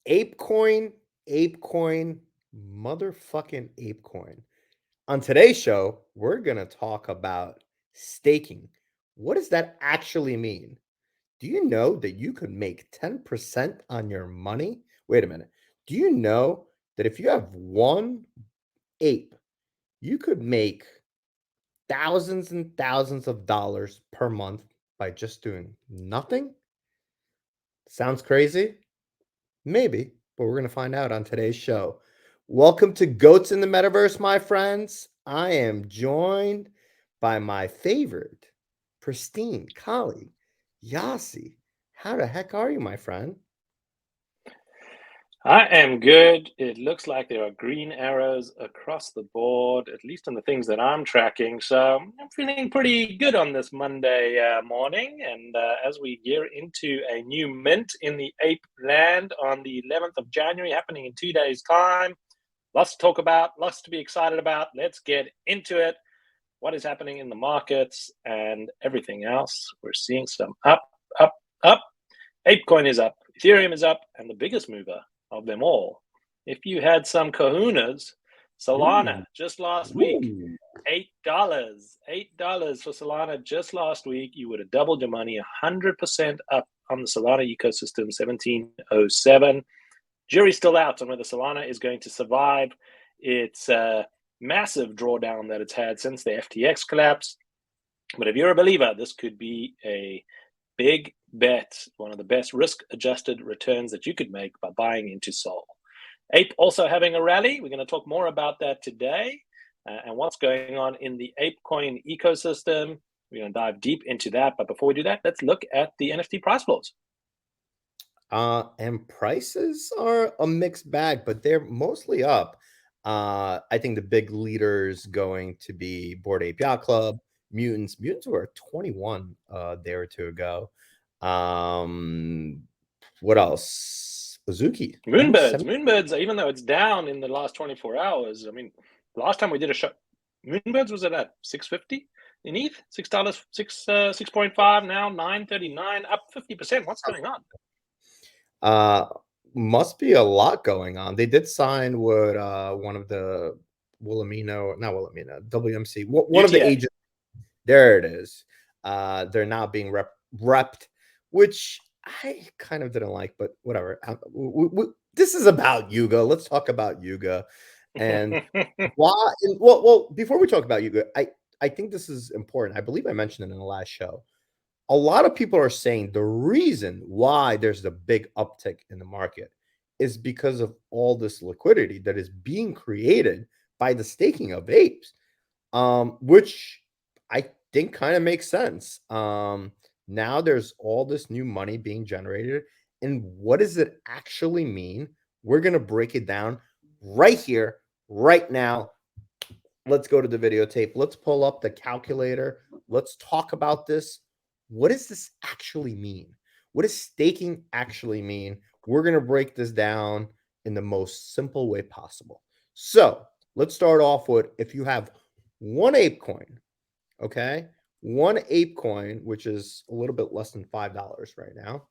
ApeCoin, ApeCoin, motherfucking ApeCoin. On today's show, we're going to talk about staking. What does that actually mean? Do you know that you could make 10% on your money? Wait a minute. Do you know that if you have one ape, you could make thousands and thousands of dollars per month by just doing nothing? Sounds crazy? Maybe, but we're going to find out on today's show. Welcome to Goats in the Metaverse, my friends. I am joined by my favorite, pristine colleague, Yasi. How the heck are you, my friend? I am good. It looks like there are green arrows across the board, at least on the things that I'm tracking. So I'm feeling pretty good on this Monday morning. And as we gear into a new mint in the ape land on the 11th of January, happening in 2 days' time, lots to talk about, lots to be excited about. Let's get into it. What is happening in the markets and everything else? We're seeing some up, up, up. ApeCoin is up, Ethereum is up, and the biggest mover of them all. If you had some kahunas, Solana Ooh, just last week, ooh. $8 for Solana just last week. You would have doubled your money, 100% up on the Solana ecosystem, 1707. Jury's still out on whether Solana is going to survive its massive drawdown that it's had since the FTX collapse. But if you're a believer, this could be a big bet, one of the best risk-adjusted returns that you could make by buying into Sol. Ape also having a rally. We're going to talk more about that today and what's going on in the ApeCoin ecosystem. We're going to dive deep into that. But before we do that, let's look at the NFT price floors. And prices are a mixed bag, but they're mostly up. I think the big leaders going to be Bored Ape Yacht Club, Mutants. Mutants were 21 a day or two ago. Um, what else? Azuki, almost Moonbirds, even though it's down in the last 24 hours, I mean, last time we did a show, Moonbirds was at 650 in ETH, $6, 6.5, now 939, up 50%. What's going on? Must be a lot going on. They did sign with one of the WMC, one of the UTA. agents. There it is. They're now being repped, which I kind of didn't like, but whatever. This is about Yuga. Let's talk about Yuga and why. Well, before we talk about Yuga, I think this is important. I believe I mentioned it in the last show. A lot of people are saying the reason why there's a big uptick in the market is because of all this liquidity that is being created by the staking of apes, which I think kind of makes sense. Now there's all this new money being generated, and what does it actually mean? We're going to break it down right here, right now. Let's go to the videotape. Let's pull up the calculator. Let's talk about this. What does this actually mean? What does staking actually mean? We're going to break this down in the most simple way possible. So let's start off with if you have one ape coin, okay? One ape coin, which is a little bit less than $5 right now.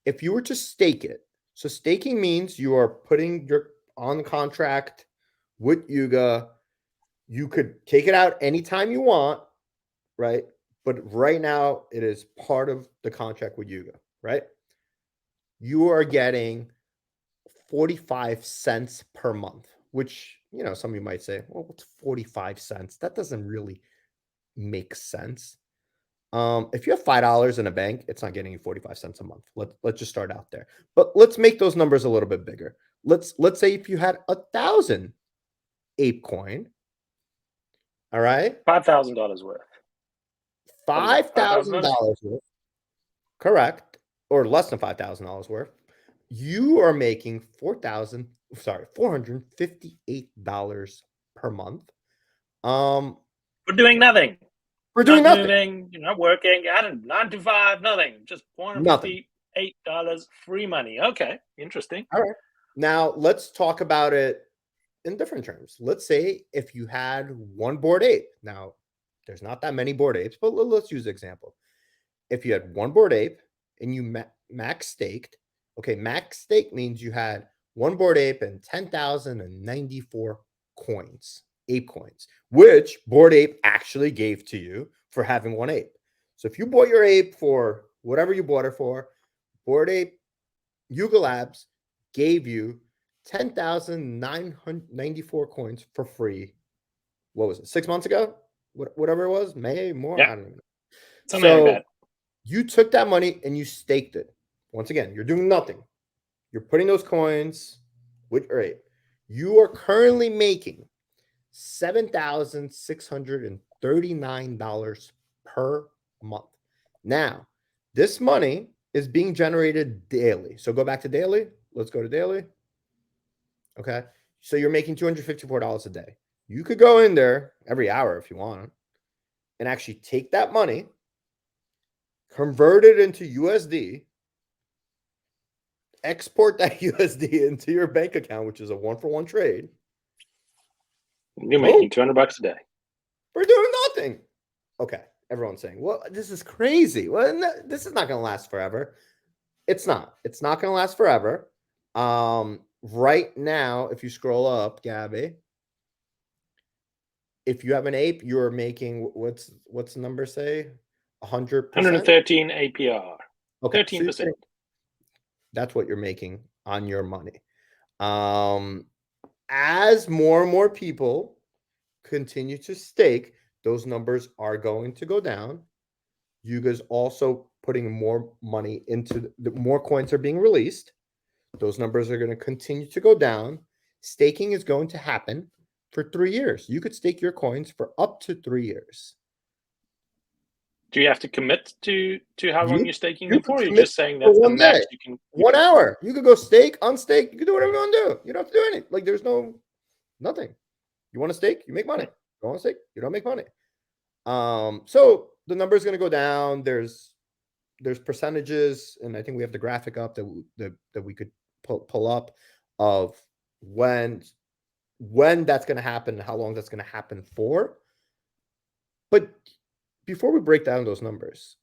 If you were to stake it, so staking means you are putting your on contract with Yuga. You could take it out anytime you want, right? But right now it is part of the contract with Yuga, right? You are getting 45 cents per month, which, some of you might say, well, what's 45 cents? That doesn't really make sense. If you have $5 in a bank, it's not getting you 45 cents a month. Let's just start out there. But let's make those numbers a little bit bigger. Let's say if you had 1,000 ape coin, all right, $5,000 worth. $5,000 worth, correct, or less than $5,000 worth, you are making $458 per month. We're doing nothing. We're doing not nothing. Moving, you're not working, I don't 9 to 5, nothing. Just $458 free money. Okay, interesting. All right. Now let's talk about it in different terms. Let's say if you had one Bored Ape. Now, there's not that many Bored Apes, but let's use an example. If you had one Bored Ape and you max staked, Okay, max stake means you had one Bored Ape and 10,094 coins, ape coins, which Bored Ape actually gave to you for having one ape. So if you bought your ape for whatever you bought it for, Bored Ape Yuga Labs gave you 10,994 coins for free. What was it? 6 months ago? Whatever it was, May, more, Yeah, I don't even know. something like So that. you took that money and you staked it. Once again, you're doing nothing. You're putting those coins with your ape. You are currently making $7,639 per month. Now, this money is being generated daily. So go back to daily. Let's go to daily. Okay. So you're making $254 a day. You could go in there every hour if you want and actually take that money, convert it into USD, export that USD into your bank account, which is a 1-for-1 trade. You're making $200 a day. We're doing nothing. Okay. Everyone's saying, well, this is crazy. Well, no, this is not going to last forever. It's not. It's not going to last forever. Right now, if you scroll up, Gabby, if you have an ape, you're making what's the number say? 100%? 113 APR. Okay. 13%. That's what you're making on your money. As more and more people continue to stake, those numbers are going to go down. Yuga's also putting more money into the more coins are being released. Those numbers are going to continue to go down. Staking is going to happen for 3 years. You could stake your coins for up to 3 years. Do you have to commit to how long you're staking them for? Or you're just saying for that's the 1 max day, you can? 1 hour. You could go stake, unstake. You can do whatever you want to do. You don't have to do anything. Like there's nothing. You want to stake, you make money. You want to stake, you don't make money. So the number is going to go down. There's percentages, and I think we have the graphic up that we could pull up of when that's going to happen and how long that's going to happen for. But before we break down those numbers,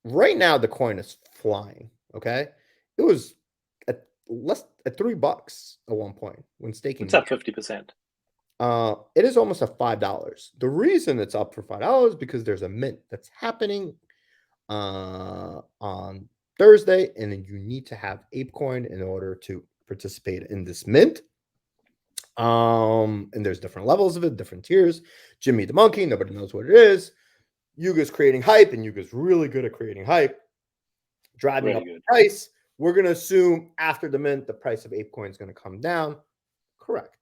right now the coin is flying. Okay, it was at $3 at one point when staking. It's up 50%. It is almost at $5. The reason it's up for $5 is because there's a mint that's happening on Thursday, and then you need to have ApeCoin in order to participate in this mint. And there's different levels of it, different tiers. Jimmy the Monkey, nobody knows what it is. Yuga's creating hype, and Yuga's really good at creating hype, driving up the price. We're going to assume after the mint, the price of ApeCoin is going to come down. Correct.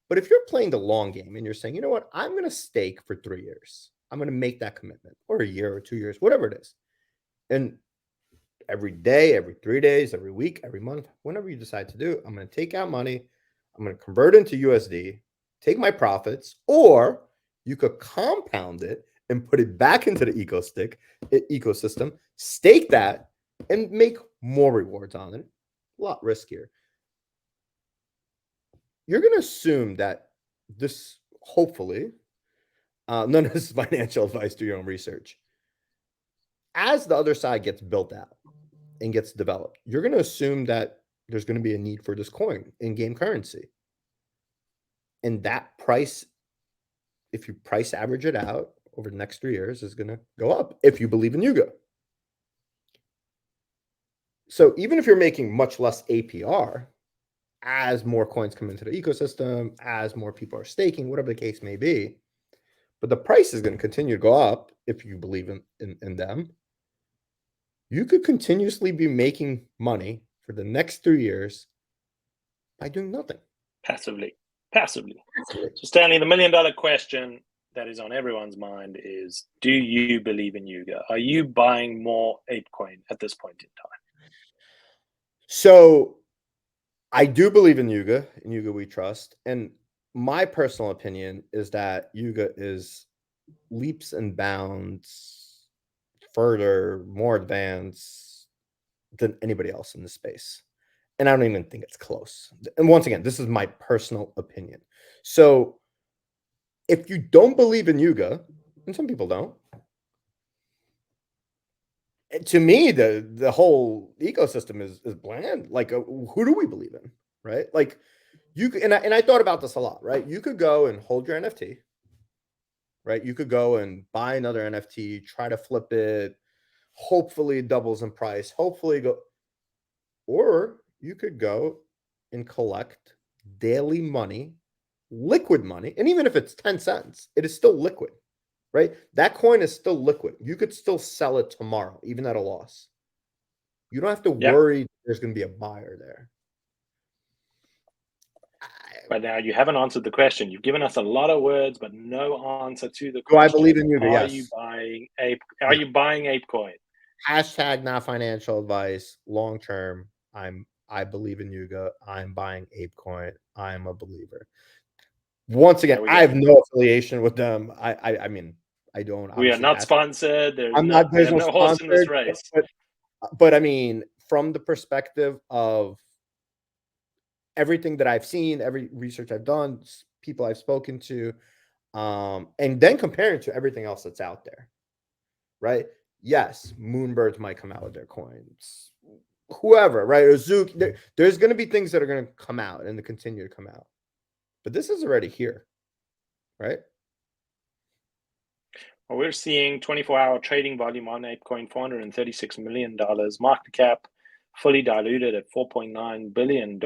But if you're playing the long game and you're saying, you know what, I'm going to stake for 3 years. I'm going to make that commitment, or a year or 2 years, whatever it is. And every day, every 3 days, every week, every month, whenever you decide to do, I'm going to take out money. I'm going to convert it into USD, take my profits, or you could compound it and put it back into the ecosystem, stake that, and make more rewards on it. A lot riskier. You're going to assume that this, hopefully, none of this is financial advice, do your own research. As the other side gets built out and gets developed, you're going to assume that there's going to be a need for this coin in game currency. And that price, if you price average it out over the next 3 years, is going to go up if you believe in Yuga. So even if you're making much less APR, as more coins come into the ecosystem, as more people are staking, whatever the case may be, but the price is going to continue to go up if you believe in them. You could continuously be making money for the next 3 years by doing nothing. Passively. So Stanley, the $1 million question that is on everyone's mind is, do you believe in Yuga? Are you buying more ApeCoin at this point in time? So I do believe in Yuga. In Yuga we trust. And my personal opinion is that Yuga is leaps and bounds further, more advanced than anybody else in this space. And I don't even think it's close. And once again, this is my personal opinion. So if you don't believe in Yuga, and some people don't, to me, the whole ecosystem is bland. Like, who do we believe in, right? Like, you could, and I thought about this a lot, right? You could go and hold your NFT, right? You could go and buy another NFT, try to flip it, hopefully it doubles in price, hopefully go, or you could go and collect daily money, liquid money, and even if it's 10 cents, it is still liquid, right? That coin is still liquid. You could still sell it tomorrow, even at a loss. You don't have to Yep. worry there's going to be a buyer there. But now you haven't answered the question. You've given us a lot of words, but no answer to the Do I question. believe in you? Are you Yes. buying Ape? Are Yeah. you buying ApeCoin? Hashtag not financial advice. Long term, I believe in Yuga. I'm buying ApeCoin. I'm a believer. Once again, There we I go. have no affiliation with them. I mean, I don't We are obviously not ask. sponsored. I'm not. We There's have no no horse in this sponsored, race. but I mean, from the perspective of everything that I've seen, every research I've done, people I've spoken to, and then comparing to everything else that's out there, right? Yes, Moonbirds might come out with their coins, whoever, right? Or Zook, there's going to be things that are going to come out and continue to come out, but this is already here, right? Well, we're seeing 24-hour trading volume on ApeCoin, $436 million market cap, fully diluted at $4.9 billion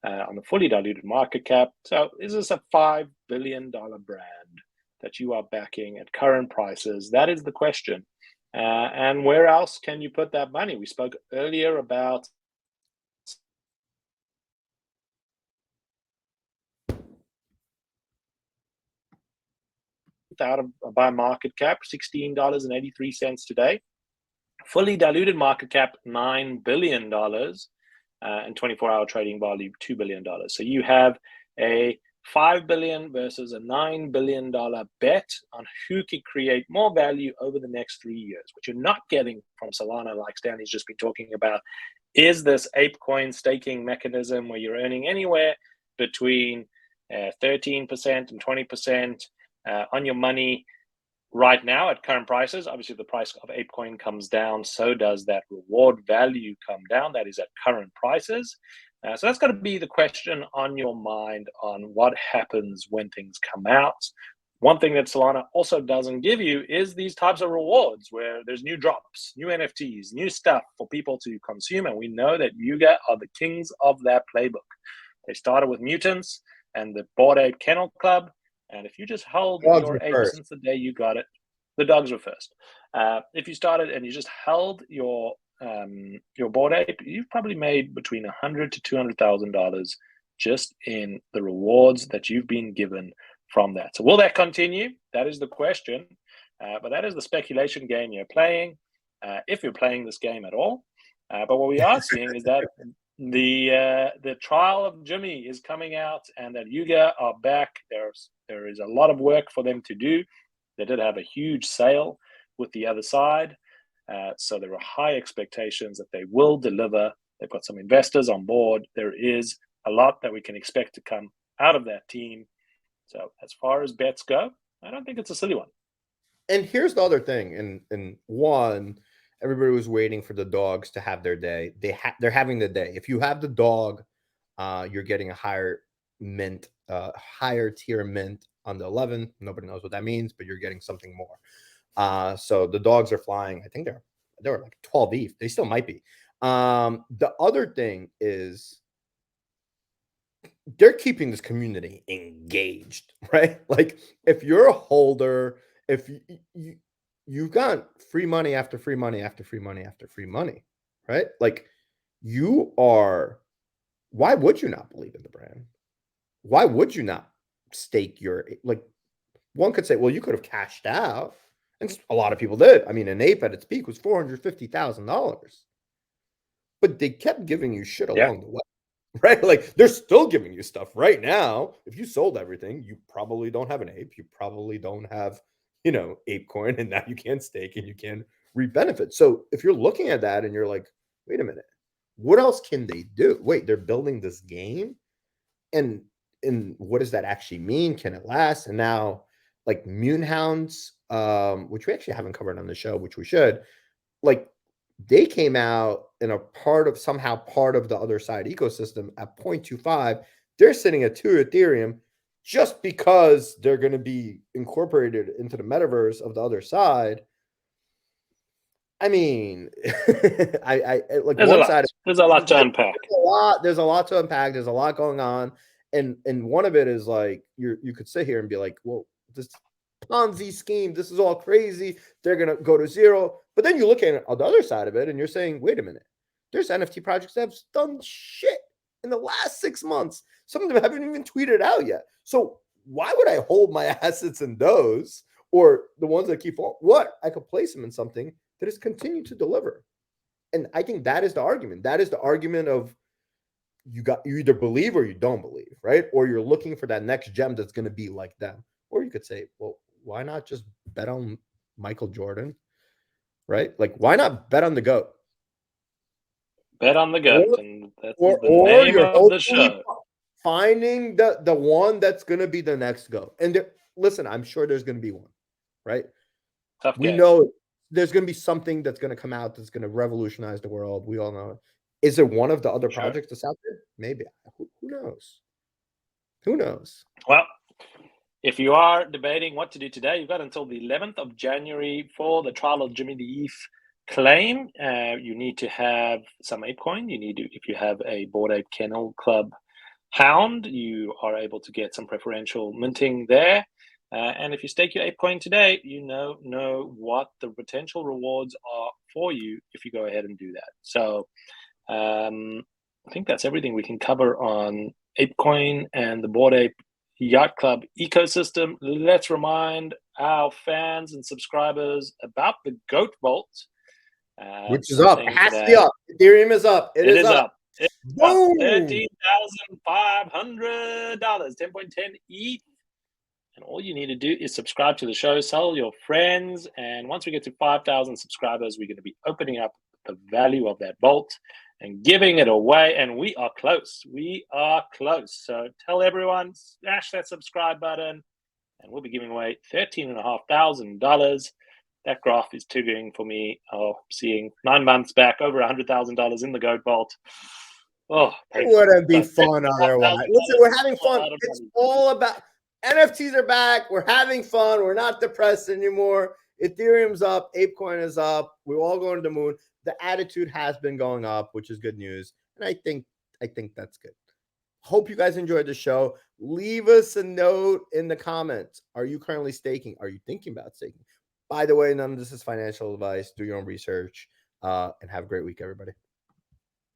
on the fully diluted market cap. So is this a $5 billion brand that you are backing at current prices? That is the question. And where else can you put that money? We spoke earlier about out of by market cap, $16.83 today. Fully diluted market cap, $9 billion, and 24-hour trading volume, $2 billion. So you have a $5 billion versus a $9 billion bet on who can create more value over the next 3 years. What you're not getting from Solana, like Stanley's just been talking about, is this APE Coin Staking mechanism where you're earning anywhere between 13% and 20% on your money right now at current prices. Obviously, the price of ApeCoin comes down, so does that reward value come down. That is at current prices. So that's got to be the question on your mind on what happens when things come out. One thing that Solana also doesn't give you is these types of rewards where there's new drops, new NFTs, new stuff for people to consume. And we know that Yuga are the kings of that playbook. They started with mutants and the Bored Ape Kennel Club. And if you just held Dogs your were ape first. since the day you got it, the dogs were first. If you started and you just held your Bored Ape, you've probably made between $100,000 to $200,000 just in the rewards that you've been given from that. So will that continue? That is the question. But that is the speculation game you're playing, if you're playing this game at all. But what we are seeing is that the trial of Jimmy is coming out, and that Yuga are back. There is a lot of work for them to do. They did have a huge sale with the other side, so there are high expectations that they will deliver. They've got some investors on board. There is a lot that we can expect to come out of that team. So as far as bets go, I don't think it's a silly one. And here's the other thing. And one, everybody was waiting for the dogs to have their day. They're having the day. If you have the dog, you're getting a higher mint, higher tier mint on the 11. Nobody knows what that means, but you're getting something more. So the dogs are flying. I think they were like 12 ETH. They still might be. The other thing is they're keeping this community engaged, right? Like if you're a holder, if you've got free money after free money after free money after free money, right? Like you are, why would you not believe in the brand? Why would you not stake your, like one could say, well, you could have cashed out. And a lot of people did. I mean, an ape at its peak was $450,000, but they kept giving you shit Yeah. along the way. Right? Like they're still giving you stuff right now. If you sold everything, you probably don't have an ape. You probably don't have, ape coin, and now you can't stake and you can reap benefits. So if you're looking at that and you're like, wait a minute, what else can they do? Wait, they're building this game. And what does that actually mean? Can it last? And now like Moonhounds, which we actually haven't covered on the show, which we should. like they came out in a somehow part of the other side ecosystem at 0.25. They're sitting at 2 Ethereum just because they're going to be incorporated into the metaverse of the other side. I mean, I like There's one side. There's a lot to unpack. There's a lot to unpack. There's a lot going on, and one of it is like you could sit here and be like, well, this Ponzi scheme, this is all crazy. They're gonna go to zero. But then you look at the other side of it, and you're saying, wait a minute, there's NFT projects that have done shit in the last 6 months. Some of them haven't even tweeted out yet. So why would I hold my assets in those or the ones that keep falling? What I could place them in something that has continued to deliver. And I think that is the argument. That is the argument of you either believe or you don't believe, right? Or you're looking for that next gem that's going to be like them. Or you could say, well, why not just bet on Michael Jordan, right? Like, why not bet on the GOAT? Bet on the GOAT, and that's the name of the show. Finding the one that's going to be the next GOAT. And listen, I'm sure there's going to be one, right? We know there's going to be something that's going to come out that's going to revolutionize the world. We all know it. Is it one of the other projects that's out there? Maybe. Who knows? Who knows? Well, if you are debating what to do today, you've got until the 11th of January for the trial of Jimmy the ETH claim. You need to have some ApeCoin. You need to, if you have a Bored Ape Kennel Club Hound, you are able to get some preferential minting there. And if you stake your ApeCoin today, you know what the potential rewards are for you if you go ahead and do that. So I think that's everything we can cover on ApeCoin and the Bored Ape Yacht Club ecosystem. Let's remind our fans and subscribers about the GOAT Vault. Which is up. It has to be up. Ethereum is up. It is up. It's up. $13,500, 10.10 ETH. And all you need to do is subscribe to the show, tell your friends. And once we get to 5,000 subscribers, we're going to be opening up the value of that vault and giving it away. And we are close. We are close. So tell everyone, smash that subscribe button, and we'll be giving away $13,500. That graph is triggering for me. Oh, seeing 9 months back, over $100,000 in the GOAT vault. Oh, it wouldn't be fun otherwise. Listen, we're having fun. It's all about NFTs are back. We're having fun. We're not depressed anymore. Ethereum's up. ApeCoin is up. We're all going to the moon. The attitude has been going up, which is good news. And I think that's good. Hope you guys enjoyed the show. Leave us a note in the comments. Are you currently staking? Are you thinking about staking? By the way, none of this is financial advice. Do your own research and have a great week, everybody.